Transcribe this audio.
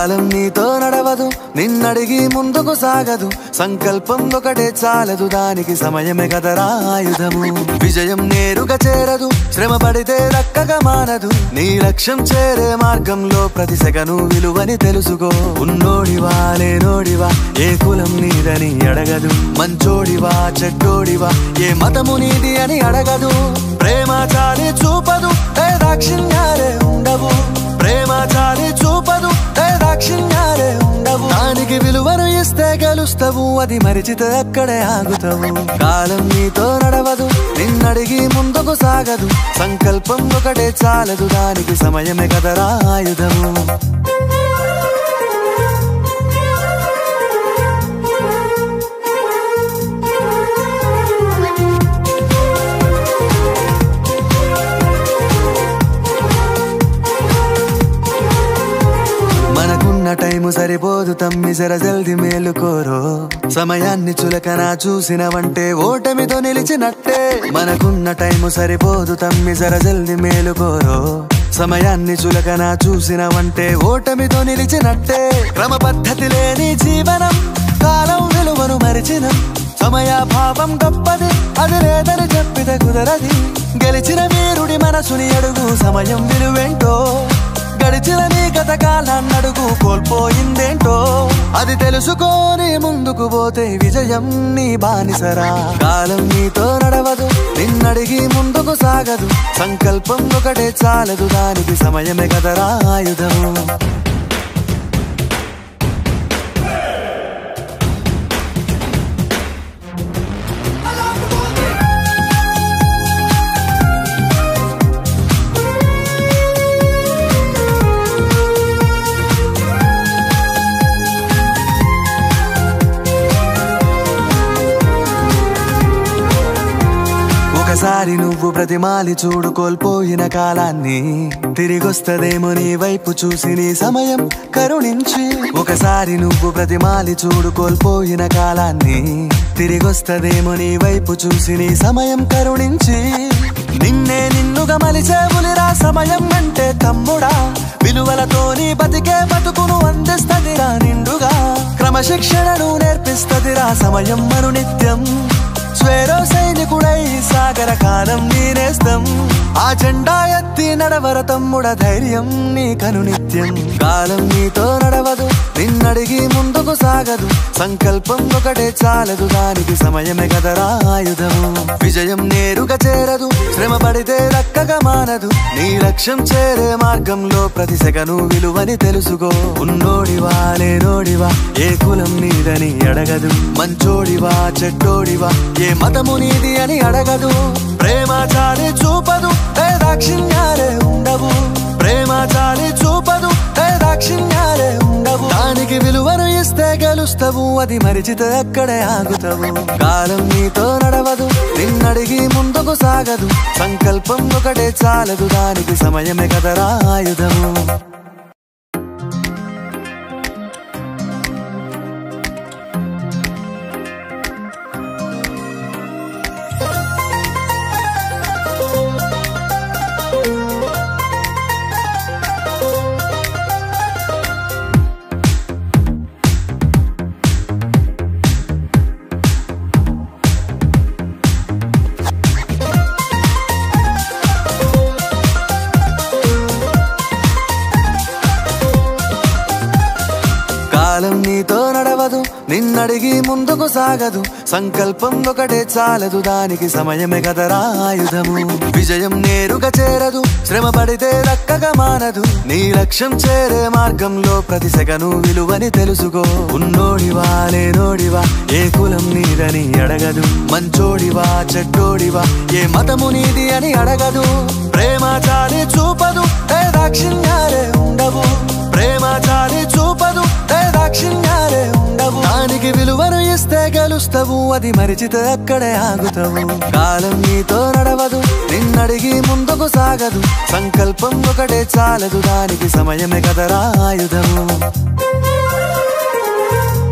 కాలం నీతో నడవదు, నిన్నడిగి ముందుకు సాగదు. సంకల్పం ఒకటే చాలదు, దానికి సమయమే కదరా ఆయుధము. విజయం నేరుగా చేరదు, శ్రమ పడితే దక్కగా మానదు. నీ లక్ష్యం చేరే మార్గంలో ప్రతి సెకను విలువని తెలుసుకో. ఉన్నోడివా లేనోడివా, ఏ కులం నీదని అడగదు. మంచోడివా చెడ్డోడివా, ఏ మతము నీది అని అడగదు. ప్రేమ చాలి చూపదు, దాక్షిణ్యాలే ఉండవు. ప్రేమ చాలి చూపదు, దాక్షిణ్యాలే ఉండవు. దానికి విలువను ఇస్తే గెలుస్తావు, అది మరిచితే అక్కడే ఆగుతావు. కాలం నీతో నడవదు, నిన్నడిగి ముందుకు సాగదు. సంకల్పం ఒకటే చాలదు, దానికి సమయమే కదరా ఆయుధము. మనకున్న టైము సరిపోదు తమ్మి, జర జల్ది మేలుకోరో. సమయాన్ని చులకన చూసినవంటే ఓటమితో నిలిచినట్టే. మనకున్న టైము సరిపోదు తమ్మి, జర జల్ది మేలుకోరో. సమయాన్ని చులకన చూసినవంటే ఓటమితో నిలిచినట్టే. క్రమ పద్ధతి లేని జీవనం, కాలం విలువను మరిచినం. సమయాభావం గొప్పది, అది లేదని చెప్పితే కుదరది. గెలిచిన వీరుడి మనసుని అడుగు, సమయం విలువేంటో. గడిచిన నీ గత కాలాన్నడుగు, కోల్పోయిందేంటో. అది తెలుసుకొని ముందుకు పోతే విజయం నీ బానిసరా. కాలం నీతో నడవదు, నిన్నడిగి ముందుకు సాగదు. సంకల్పం ఒకటే చాలదు, దానికి సమయమే కదరా ఆయుధము. ఒకసారి నువ్వు ప్రతిమాలి చూడు కోల్పోయిన కాలాన్ని. తిరిగొస్తదేమో నీ వైపు చూసి నీ సమయం కరుణించి. ఒకసారి నువ్వు ప్రతిమాలి చూడు కోల్పోయిన కాలాన్ని. తిరిగొస్తదేమో నీ వైపు చూసి నీ సమయం కరుణించి. నిన్నే నిన్నుగా మలిచేవులిరా సమయం అంటే తమ్ముడా. విలువలతో నీ బతికే బతుకును అందిస్తదిరా నిండుగా. క్రమశిక్షణను నేర్పిస్తదిరా సమయం మను నిత్యం. స్వేరో సైనికుడై సాగర కాలం నీనేస్తం. ఆ జెండా ఎత్తి నడవర తమ్ముడ, ధైర్యం నీ కను నిత్యం. కాలం నీతో నడవదు, నిన్నడిగి ముందుకు సాగదు. సంకల్పం ఒకటే చాలదు, దానికి సమయమే కదరా ఆయుధము. విజయం నేరుగా చేరదు, శ్రమ పడితే దక్కగా మానదు. నీ లక్ష్యం చేరే మార్గంలో ప్రతి సెకను విలువని తెలుసుకో. ఉన్నోడివా లేనోడివా, ఏ కులం నీదని అడగదు. మంచోడివా చెడ్డోడివా, ఏ మతము నీది అని అడగదు. ప్రేమ చాలి చూపదు, దాక్షిణ్యాలే ఉండవు. ప్రేమ చాలి చూపదు, దాక్షిణ్యాలే ఉండవు. దానికి విలువను ఇస్తే గెలుస్తావు, అది మరిచితే అక్కడే ఆగుతావు. కాలం నీతో నడవదు, నిన్నడిగి ముందుకు సాగదు. సంకల్పం ఒకటే చాలదు, దానికి సమయమే కదరా ఆయుధము. కాలం నీతో నడవదు, నిన్నడిగి ముందుకు సాగదు. సంకల్పం ఒకటే చాలదు, దానికి సమయమే కదరా ఆయుధము. విజయం నేరుగా చేరదు, శ్రమ పడితే దక్కగా మానదు. నీ లక్ష్యం చేరే మార్గంలో ప్రతి సెకను విలువని తెలుసుకో. ఉన్నోడివా లేనోడివా, ఏ కులం నీదని అడగదు. మంచోడివా చెడ్డోడివా, ఏ మతము నీది అని అడగదు. ప్రేమ చాలి చూపదు, దాక్షిణ్యాలే ఉండవు. ప్రేమ చాలి చూపదు, దాక్షిణ్యాలే ఉండవు. దానికి విలువను ఇస్తే గెలుస్తావు, అది మరిచితే అక్కడే ఆగుతావు. కాలం నీతో నడవదు, నిన్నడిగి ముందుకు సాగదు. సంకల్పం ఒకటే చాలదు, దానికి సమయమే కదరా ఆయుధము.